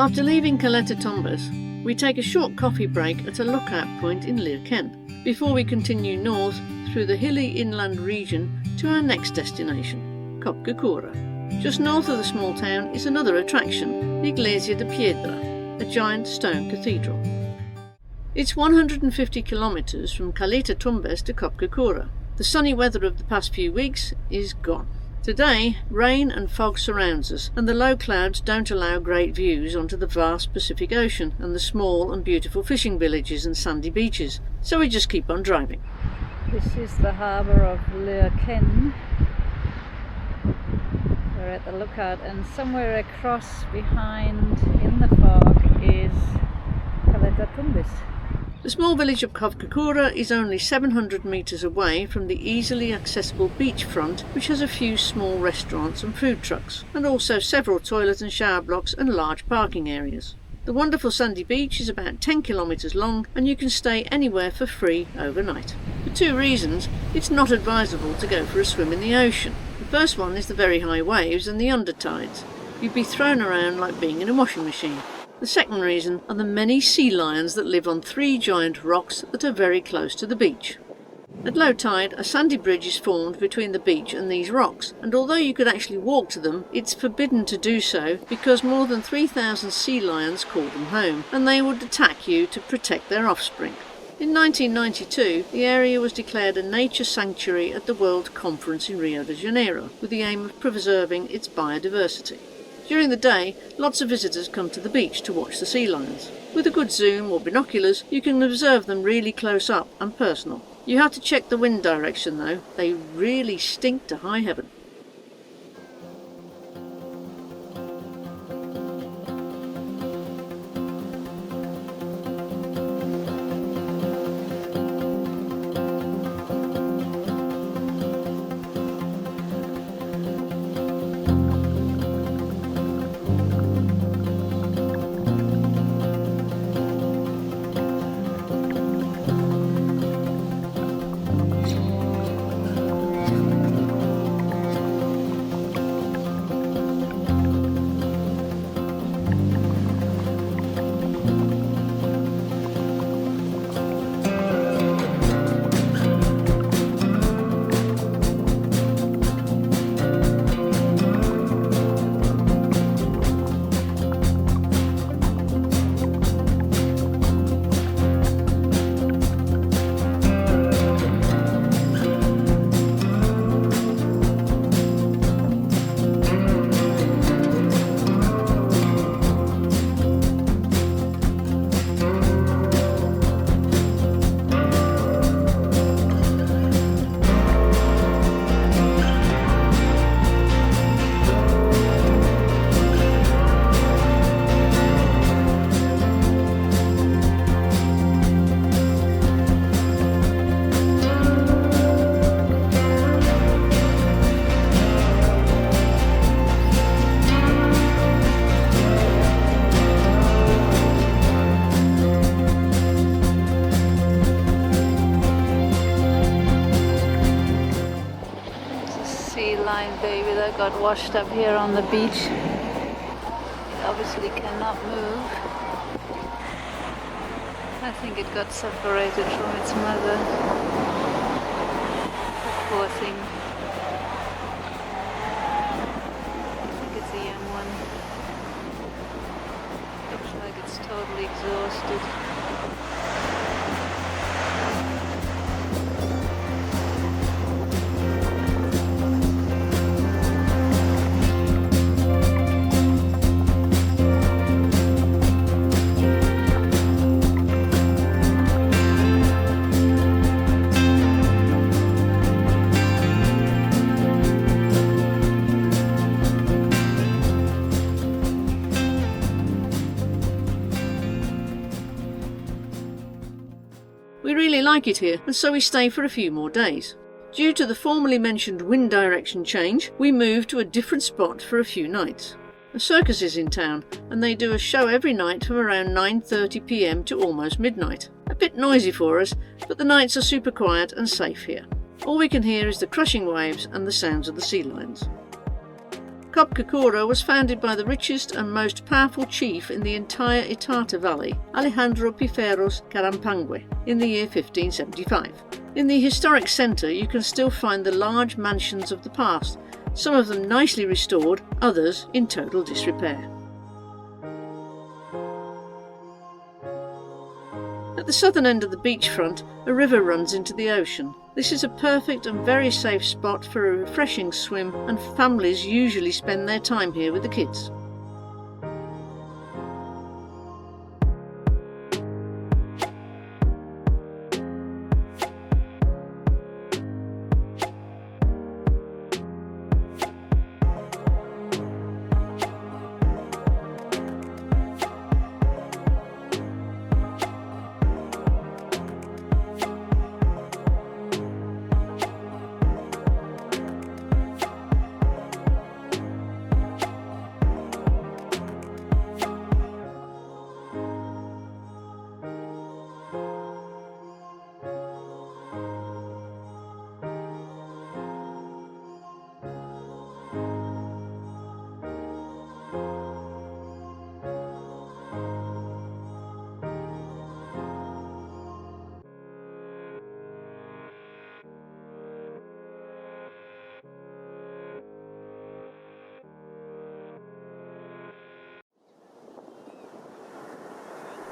After leaving Caleta Tumbes, we take a short coffee break at a lookout point in Lirquén before we continue north through the hilly inland region to our next destination, Cobquecura. Just north of the small town is another attraction, the Iglesia de Piedra, a giant stone cathedral. It's 150 kilometres from Caleta Tumbes to Cobquecura. The sunny weather of the past few weeks is gone. Today, rain and fog surrounds us, and the low clouds don't allow great views onto the vast Pacific Ocean and the small and beautiful fishing villages and sandy beaches, so we just keep on driving. This is the harbour of Lirquén. We're at the lookout, and somewhere across behind in the fog is Caleta Tumbes. The small village of Cobquecura is only 700 metres away from the easily accessible beachfront, which has a few small restaurants and food trucks, and also several toilet and shower blocks and large parking areas. The wonderful sandy beach is about 10 kilometres long, and you can stay anywhere for free overnight. For two reasons, it's not advisable to go for a swim in the ocean. The first one is the very high waves and the undertides. You'd be thrown around like being in a washing machine. The second reason are the many sea lions that live on 3 giant rocks that are very close to the beach. At low tide, a sandy bridge is formed between the beach and these rocks, and although you could actually walk to them, it's forbidden to do so because more than 3,000 sea lions call them home, and they would attack you to protect their offspring. In 1992, the area was declared a nature sanctuary at the World Conference in Rio de Janeiro, with the aim of preserving its biodiversity. During the day, lots of visitors come to the beach to watch the sea lions. With a good zoom or binoculars, you can observe them really close up and personal. You have to check the wind direction though, they really stink to high heaven. Baby that got washed up here on the beach. It obviously cannot move. I think it got separated from its mother. The poor thing. I think it's a young one. Looks like it's totally exhausted. We really like it here, and so we stay for a few more days. Due to the formerly mentioned wind direction change, we move to a different spot for a few nights. A circus is in town, and they do a show every night from around 9:30 p.m. to almost midnight. A bit noisy for us, but the nights are super quiet and safe here. All we can hear is the crushing waves and the sounds of the sea lions. Cobquecura was founded by the richest and most powerful chief in the entire Itata Valley, Alejandro Piferos Carampangue, in the year 1575. In the historic centre you can still find the large mansions of the past, some of them nicely restored, others in total disrepair. At the southern end of the beachfront, a river runs into the ocean. This is a perfect and very safe spot for a refreshing swim, and families usually spend their time here with the kids.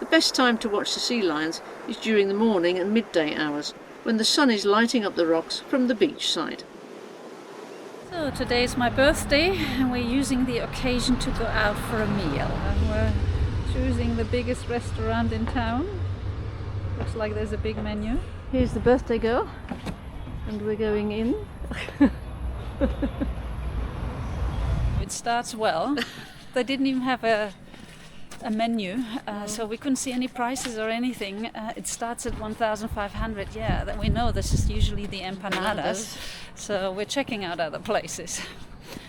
The best time to watch the sea lions is during the morning and midday hours, when the sun is lighting up the rocks from the beach side. So today is my birthday and we're using the occasion to go out for a meal. And we're choosing the biggest restaurant in town. Looks like there's a big menu. Here's the birthday girl and we're going in. It starts well. They didn't even have a menu, so we couldn't see any prices or anything. It starts at 1,500. Yeah, that we know this is usually the empanadas. So we're checking out other places.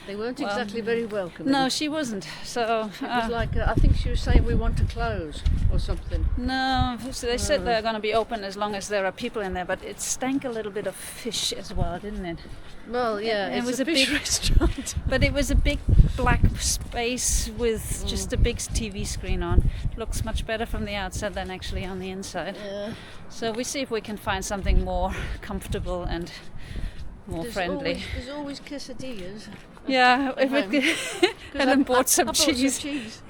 They weren't exactly very welcoming. No, she wasn't. So it was like I think she was saying we want to close or something. No, so they said they're going to be open as long as there are people in there, but it stank a little bit of fish as well, didn't it? Well, yeah, it was a fish big restaurant. But it was a big black space with just a big TV screen on. Looks much better from the outside than actually on the inside. Yeah. So we see if we can find something more comfortable and more friendly. There's always quesadillas. Yeah, and then bought some cheese. Some cheese.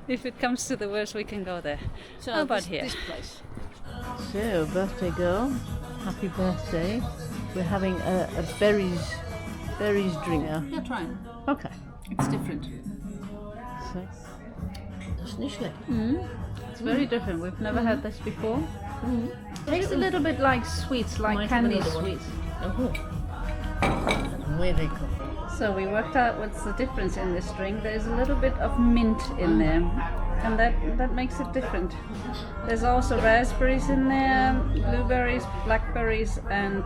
If it comes to the worst, we can go there. So how about here? This place. So, birthday girl, happy birthday. We're having a berries drink. Yeah, try it. Okay. It's different. So, That's Nishle. It's very different. We've never had this before. Tastes a little bit like sweets, like candy sweets. really cool. So we worked out what's the difference in this drink. There's a little bit of mint in there, and that makes it different. There's also raspberries in there, blueberries, blackberries, and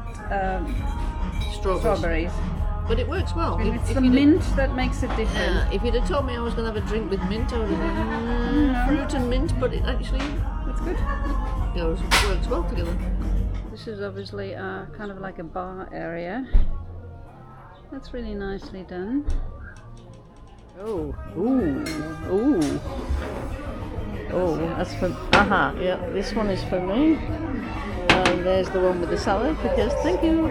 strawberries. But it works well. And it's the mint that makes it different. Yeah, if you'd have told me I was going to have a drink with mint, I would have fruit and mint, but it actually, It's good. it works well together. This is obviously kind of like a bar area. That's really nicely done. Oh, ooh. Oh, that's for, yeah, this one is for me. And there's the one with the salad, because thank you.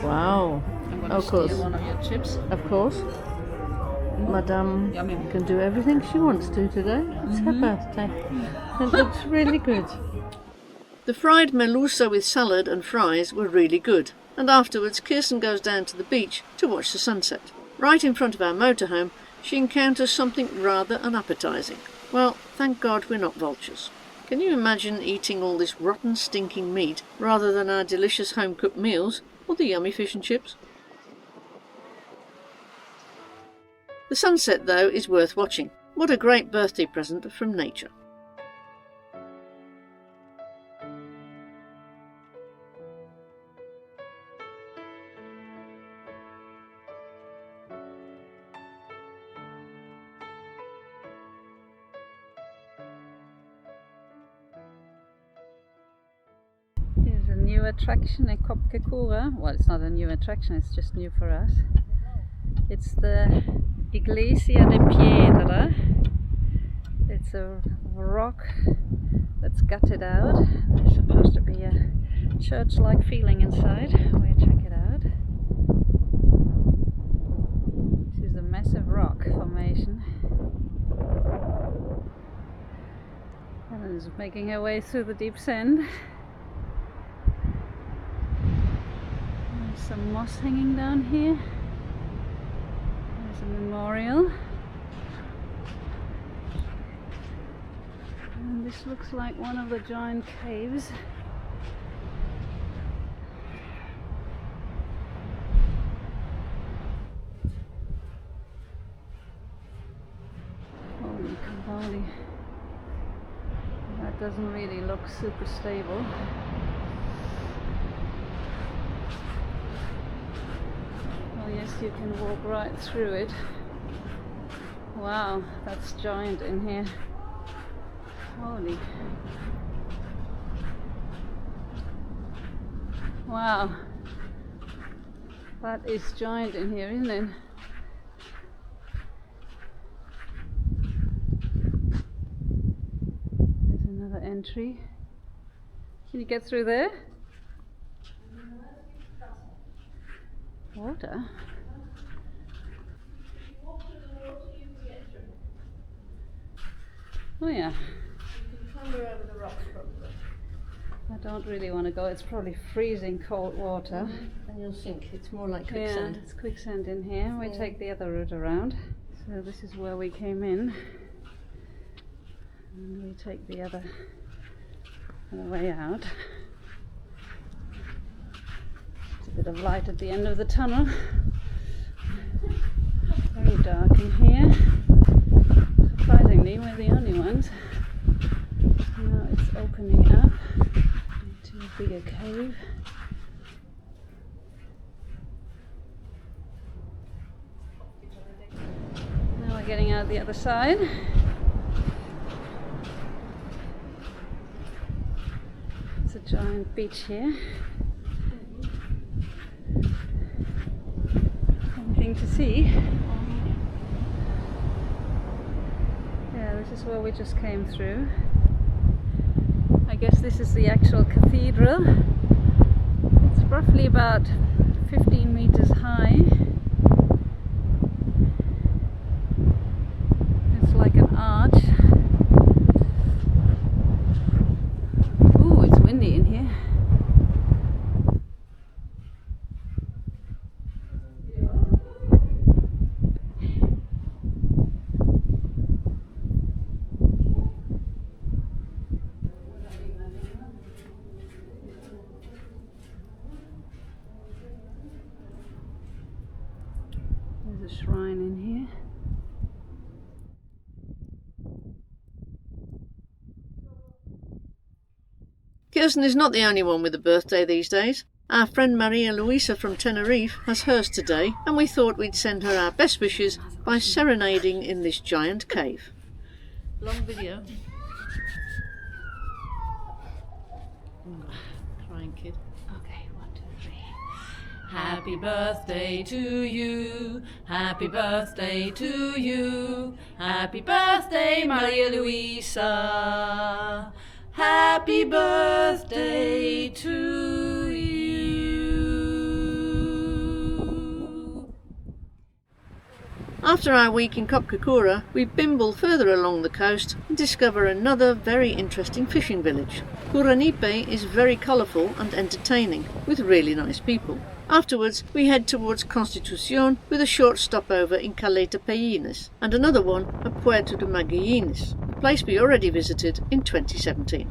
Wow. I'm going to Of course. steal one of your chips. Of course. Madame Yummy. can do everything she wants to today. It's her birthday. It looks really good. The fried merluza with salad and fries were really good, and afterwards Kirsten goes down to the beach to watch the sunset. Right in front of our motorhome, she encounters something rather unappetising. Well, thank God we're not vultures. Can you imagine eating all this rotten, stinking meat rather than our delicious home-cooked meals or the yummy fish and chips? The sunset, though, is worth watching. What a great birthday present from nature. Here's a new attraction in Cobquecura. Well, it's not a new attraction, it's just new for us. It's the Iglesia de Piedra. It's a rock that's gutted out. There's supposed to be a church-like feeling inside. We'll check it out. This is a massive rock formation. Helen is making her way through the deep sand. There's some moss hanging down here. There's a memorial. And this looks like one of the giant caves. Holy cavalli. That doesn't really look super stable. Oh yes, you can walk right through it. Wow, that's giant in here. Holy. Wow. That is giant in here, isn't it? There's another entry. Can you get through there? Water? Oh yeah. Over the rocks probably. I don't really want to go. It's probably freezing cold water. And you'll sink. It's more like Yeah, quicksand. it's quicksand in here. We take the other route around. So this is where we came in. And we take the other way out. There's a bit of light at the end of the tunnel. Very dark in here. Surprisingly, we're the only ones. Now it's opening up into a bigger cave. Now we're getting out the other side. It's a giant beach here. Anything to see? Yeah, this is where we just came through. I guess this is the actual cathedral. It's roughly about 15 meters high. It's like an arch. Ooh, it's windy in here. There's a shrine in here. Kirsten is not the only one with a birthday these days. Our friend Maria Luisa from Tenerife has hers today, and we thought we'd send her our best wishes by serenading in this giant cave. Long video. Crying kid. Okay, 1, 2, 3. Happy birthday to you, happy birthday to you, happy birthday Maria Luisa, happy birthday to you. After our week in Cobquecura, we bimble further along the coast and discover another very interesting fishing village. Curanipe is very colourful and entertaining, with really nice people. Afterwards, we head towards Constitución with a short stopover in Caleta Tumbes and another one at Puerto de Magallanes, a place we already visited in 2017.